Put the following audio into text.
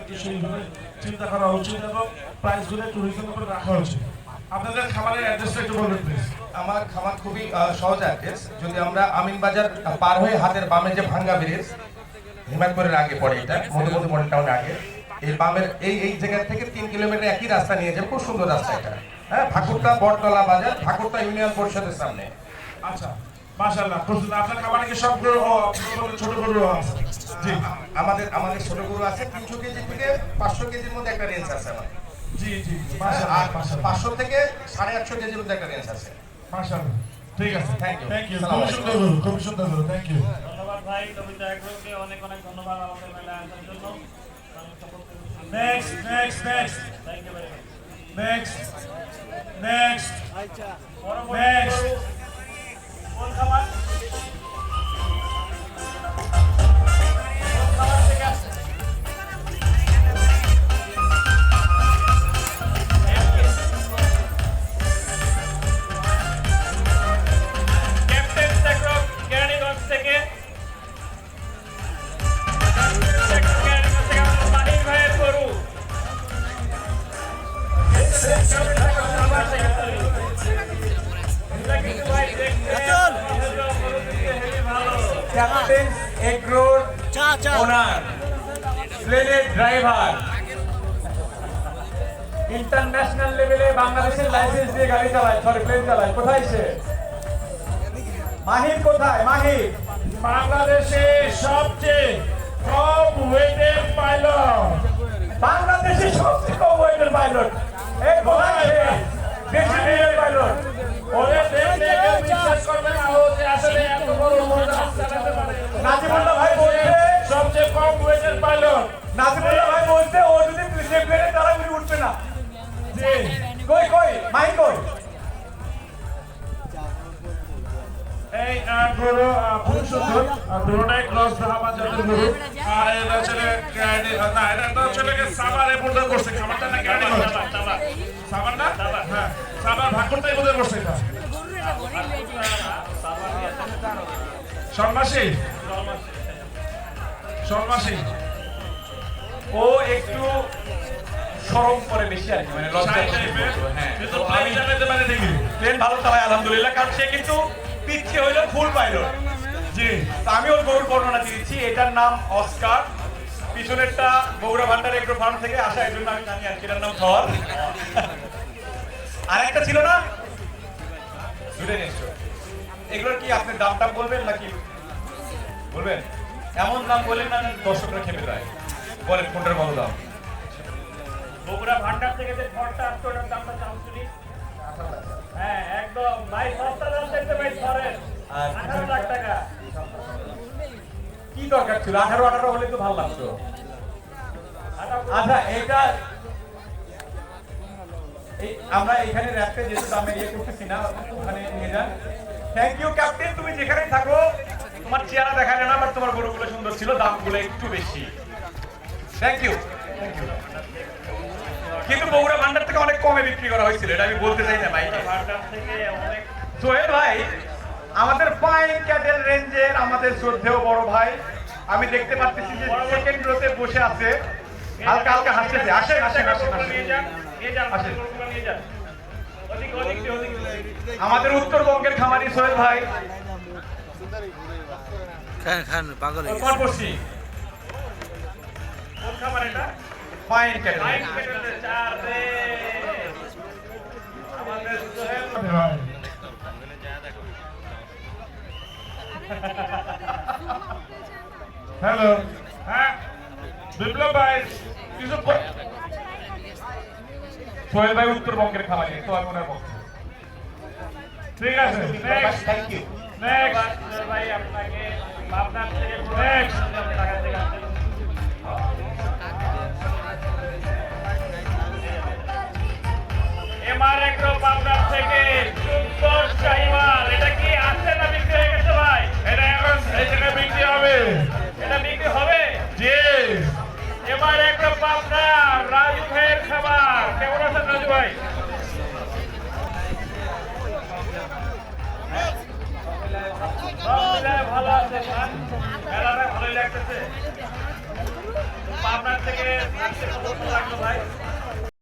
কি সেইভাবে চিন্তা করা উচিত এবং প্রাইসগুলো একটু রিজনেবল রাখা উচিত। আপনাদের খাবারের অ্যাড্রেসটা একটু বলবেন প্লিজ। আমার খাবার খুবই সহজ অ্যাড্রেস। যদি আমরা আমিনবাজার পার হয়ে হাতের বামে যে ভাঙ্গা ব্রিজ, হিমায়তপুরের আগে পড়ে, এটা মধুমতি মডেল টাউনের আগে, এই বামের এই জায়গা থেকে 3 কিলোমিটার একই রাস্তা নিয়ে যাবে, খুব সুন্দর রাস্তা এটা। হ্যাঁ, ঠাকুরটা বটতলা বাজার, ঠাকুরটা ইউনিয়ন পরিষদের সামনে। আচ্ছা, মাশাআল্লাহ। প্রস্তুত আপনার খাবারে কি সব ছোট গরু আছে? জি, আমাদের ছোট গরু আছে 300 কেজি থেকে 500 কেজির মধ্যে একটা রেঞ্জ আছে আমার। জি জি, আর মাশাআল্লাহ। 500 থেকে 850 কেজির মধ্যে একটা রেঞ্জ আছে। মাশাআল্লাহ, ঠিক আছে। Thank you. থ্যাংক ইউ, খুব সুন্দর গরু, খুব সুন্দর গরু। Thank you. ধন্যবাদ ভাই, কবিতা এগ্রোকে অনেক অনেক ধন্যবাদ আমাদের মেলায় আসার জন্য। Next next next thank you very much. Next next পরবর্তী নেক্সট গরু কোন খাবার? কোন খাবার থেকে আসছে? ক্যাপ্টেন সেক্টর কেরানীগঞ্জ থেকে মাহির ভাইয়ের গরু। ক্যাপ্টেন এগ্রোর ওনার, প্লেনের ড্রাইভার, ইন্টারন্যাশনাল লেভেলে বাংলাদেশের লাইসেন্স দিয়ে গাড়ি চালায়, সরি প্লেন চালায়। কোথায় সে? মাহির কোথায়? মাহির বাংলাদেশে সবচেয়ে কম ওয়েটের পাইলট। বাংলাদেশের সবচেয়ে কম ওয়েটের পাইলট। এই কোথায় সে? বেশি দিনের পাইলট। ওরে দেখলে কেউ বিশ্বাস করবে না ও যে আসলে এত বড় মজা চালাতে পারে। নাজিমুল্লাহ ভাই বলছে, সবচেয়ে কম ওয়েটের পাইলট। নাজিমুল্লাহ ভাই বলছে ও যদি প্লেনে চালায় উনি উঠবে না। জি, কই কই মাহির কই? এই গরু খুব সুন্দর, দুটোটাই ক্রস ব্রাহ্মা জাতের গরু। এটা ছেলে না, এটা তো ছেলে সাভারে বোর্ডে করছে। খাবারটা না গাড়ি সাভার না, হ্যাঁ সাভার ভাকুরটাই বোধহয় করছে। এটা সন্ন্যাসী সন্ন্যাসী ও একটু শরম করে বেশি আর কি, মানে লজ্জা করে। হ্যাঁ, কিন্তু আমি জানাতে পারি দেখি। প্লেন ভালো চালায় আলহামদুলিল্লাহ, কারণ সে কিন্তু পিচ্ছে হইলো ফুল পাইলট। জি, তো আমি ওর গরুর বর্ণনা দিয়েছি। এটার নাম অস্কার, পিছনেরটা বগুড়া ভান্ডার এগ্রো ফার্ম থেকে আসা, এই জন্য আমি জানি আর কি এটার নাম থর। আর একটা ছিল না, দুটোই নিশ্চয়। এগুলোর কি আপনি দামটা বলবেন নাকি বলবেন? এমন দাম বললেন না দর্শকরা খেপে যায়। বলেন কোনটার বড় দাম? বগুড়া ভান্ডার থেকে যে খড়টা আসছে ওটার দামটা চামচুরি। হ্যাঁ একদম ভাই, সস্তা দাম দেখতে ভাই খড়ের। আর 18 লাখ টাকা। কি দরকার ছিল? 18 হলে তো ভালো লাগতো। আচ্ছা, এটা আমরা এখানে রাখতে যেহেতু দামে ইয়ে করতেছি না, ওখানে নিয়ে যান। থ্যাংক ইউ ক্যাপ্টেন, তুমি যেখানেই থাকো। তোমার চেহারা দেখা যায় না, বাট তোমার গরুগুলো সুন্দর ছিল, দামগুলো একটু বেশি। Thank you, thank you. কিন্তু বগুড়া ভান্ডার থেকে অনেক কমে বিক্রি করা হয়েছিল, এটা আমি বলতে চাই না ভাই। ভান্ডার থেকে অনেক। সোহেল ভাই আমাদের ফাইন ক্যাটেল রেঞ্জের আমাদের শ্রদ্ধেয় বড় ভাই, আমি দেখতে পাচ্ছি যে সেকেন্ড রোতে বসে আছে, হালকা হালকা হাসতেছে। আসেন আসেন আসেন নিয়ে আসেন। যান, নিয়ে যান, আসেন। গরুগুলো নিয়ে যান। ওদিকে ওদিকে ওদিকে। আমাদের উত্তরবঙ্গের খামারি সোহেল ভাই। খান পাগল হয়ে কোন বসি? কোন খাবার এটা? Fine cattle. লাইন কেটে চার রে। আমাদের সোহেল ভাই হ্যালো, হ্যাঁ বিপ্লব ভাই কিছু সোহেল ভাই উত্তরবঙ্গের খামারি, তো আমি ওনার পক্ষে। ঠিক আছে। Next thank you. Next Sohel ভাই আপনাকে আপনার থেকে Next. টাকা থেকে আসছে। এমআর এগ্রো পাবনার থেকে সুন্দর শাহিওয়াল। এটা কি আসছে না বিক্রি হয়ে গেছে ভাই? এটা এখন এই জায়গায় বিক্রি হবে। এটা বিক্রি হবে? জি, এবার একটা পাবনা রাজু ভাইয়ের খাবার। কেমন আছেন রাজু ভাই? সব মিলায় ভালো আছেন না? মেলাটা ভালোই লাগতেছে। পাবনা থেকে আসতে কত ভালো লাগলো ভাই